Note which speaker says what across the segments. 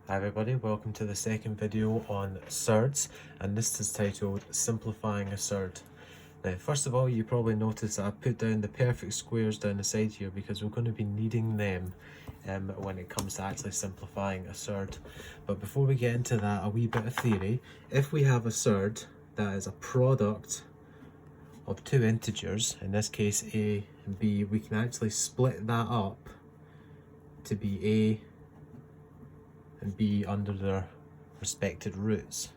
Speaker 1: Hi everybody, welcome to the second video on surds, and this is titled Simplifying a Surd. Now first of all, you probably noticed that I put down the perfect squares down the side here because we're going to be needing them when it comes to actually simplifying a surd. But before we get into that, a wee bit of theory. If we have a surd that is a product of two integers, in this case a and b, we can actually split that up to be a and b under their respected roots.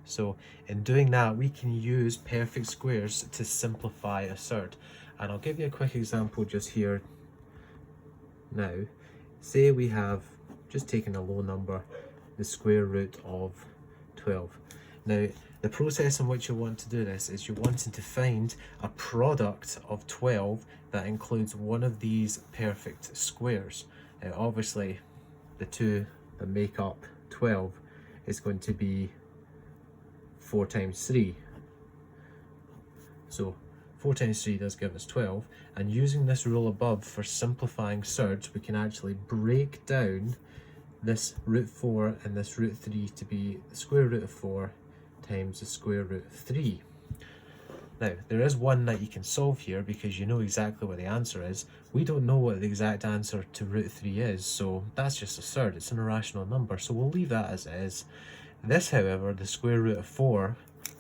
Speaker 1: So in doing that, we can use perfect squares to simplify a surd. And I'll give you a quick example just here now. Say we have, just taking a low number, the square root of 12. Now, the process in which you want to do this is you're wanting to find a product of 12 that includes one of these perfect squares. Now, obviously, the two that make up 12 is going to be 4 times 3. So 4 times 3 does give us 12, and using this rule above for simplifying surds, we can actually break down this root 4 and this root 3 to be the square root of 4 times the square root of 3. Now, there is one that you can solve here because you know exactly what the answer is. We don't know what the exact answer to root 3 is, so that's just a surd. It's an irrational number, so we'll leave that as it is. This, however, the square root of 4,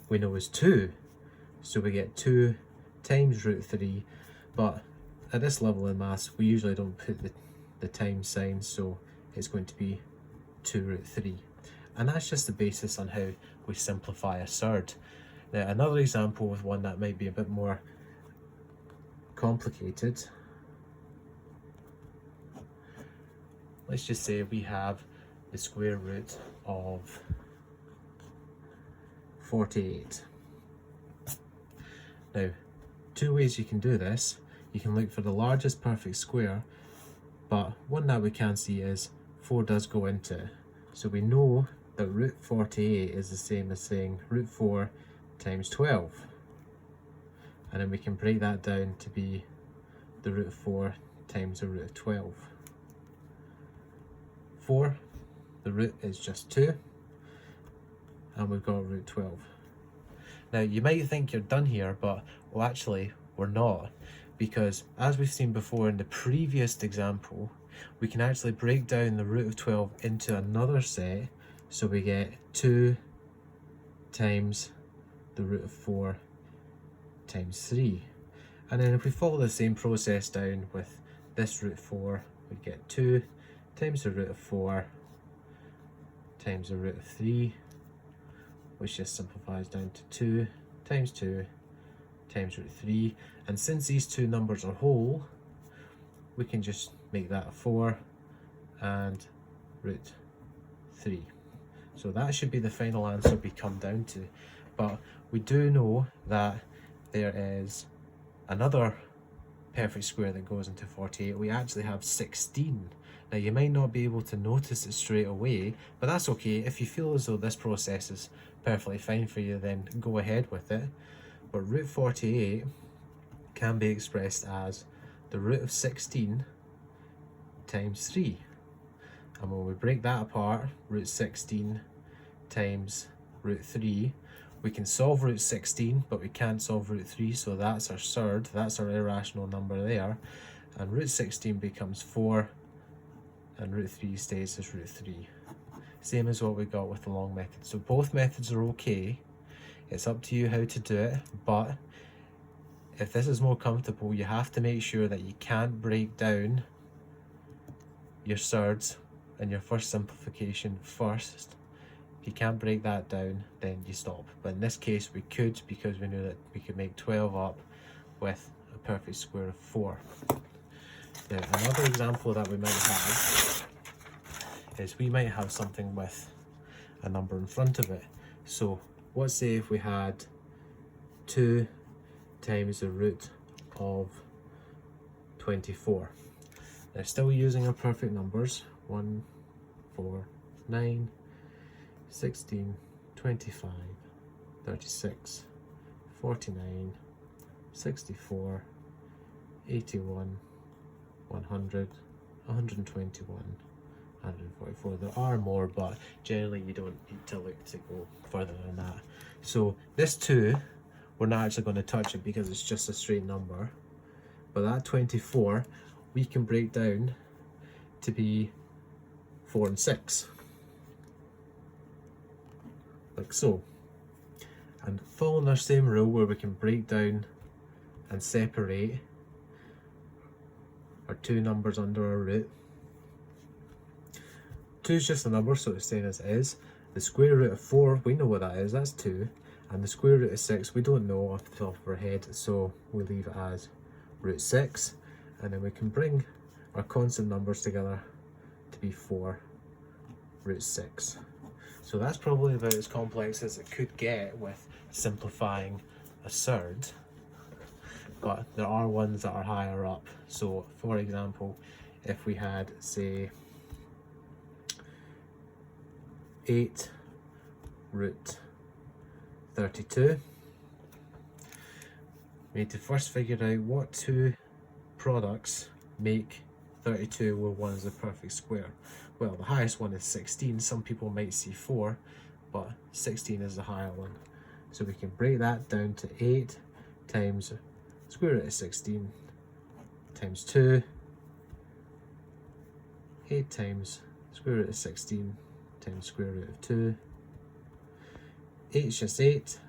Speaker 1: we know is 2. So we get 2 times root 3, but at this level in maths, we usually don't put the times sign, so it's going to be 2 root 3. And that's just the basis on how we simplify a surd. Now, another example with one that might be a bit more complicated. Let's just say we have the square root of 48. Now, two ways you can do this. You can look for the largest perfect square, but one that we can see is 4 does go into it. So we know that root 48 is the same as saying root 4 times 12. And then we can break that down to be the root of 4 times the root of 12. 4, the root is just 2, and we've got root 12. Now, you might think you're done here, but well, actually, we're not. Because as we've seen before in the previous example, we can actually break down the root of 12 into another set. So we get 2 times the root of 4 times 3. And then if we follow the same process down with this root 4, we get 2 times the root of 4 times the root of 3, which just simplifies down to 2 times 2 times root 3. And since these two numbers are whole, we can just make that a 4 and root 3. So that should be the final answer we come down to. But we do know that there is another perfect square that goes into 48. We actually have 16. Now, you might not be able to notice it straight away, but that's okay. If you feel as though this process is perfectly fine for you, then go ahead with it. But root 48 can be expressed as the root of 16 times 3. And when we break that apart, root 16 times root 3, we can solve root 16, but we can't solve root 3, so that's our surd, that's our irrational number there. And root 16 becomes 4, and root 3 stays as root 3. Same as what we got with the long method. So both methods are okay. It's up to you how to do it, but if this is more comfortable, you have to make sure that you can't break down your surds and your first simplification first. If you can't break that down, then you stop. But in this case, we could, because we knew that we could make 12 up with a perfect square of 4. Now, another example that we might have is we might have something with a number in front of it. So let's say if we had 2 times the root of 24. Now, still using our perfect numbers, 1, 4, 9, 16, 25, 36, 49, 64, 81, 100, 121, 144. There are more, but generally you don't need to look to go further than that. So this 2, we're not actually going to touch it because it's just a straight number. But that 24, we can break down to be 4 and 6. Like so. And following our same rule where we can break down and separate our 2 numbers under our root. 2 is just a number, so it's staying as it is. The square root of 4, we know what that is, that's 2. And the square root of 6, we don't know off the top of our head, so we leave it as root 6. And then we can bring our constant numbers together to be 4 root 6. So that's probably about as complex as it could get with simplifying a surd. But there are ones that are higher up. So for example, if we had, say, 8 root 32, we need to first figure out what 2 products make 32 where one is a perfect square. Well, the highest one is 16. Some people might see 4, but 16 is the higher one. So we can break that down to 8 times square root of 16 times 2. 8 times square root of 16 times square root of 2. 8 is just 8.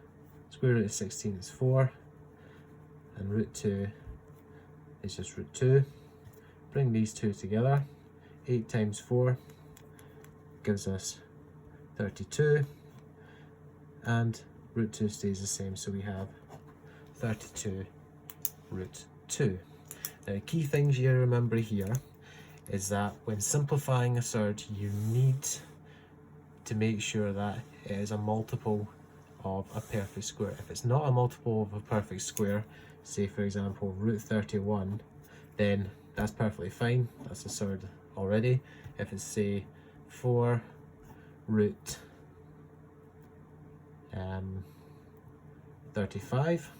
Speaker 1: Square root of 16 is 4. And root 2 is just root 2. Bring these 2 together. 8 times 4 gives us 32. And root 2 stays the same, so we have 32 root 2. Now, key things you remember here is that when simplifying a surd, you need to make sure that it is a multiple of a perfect square. If it's not a multiple of a perfect square, say for example root 31, then that's perfectly fine, that's a surd already. If it's say 4 root 35,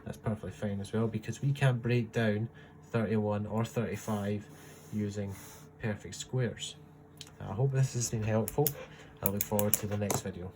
Speaker 1: that's perfectly fine as well, because we can't break down 31 or 35 using perfect squares. I hope this has been helpful. I look forward to the next video.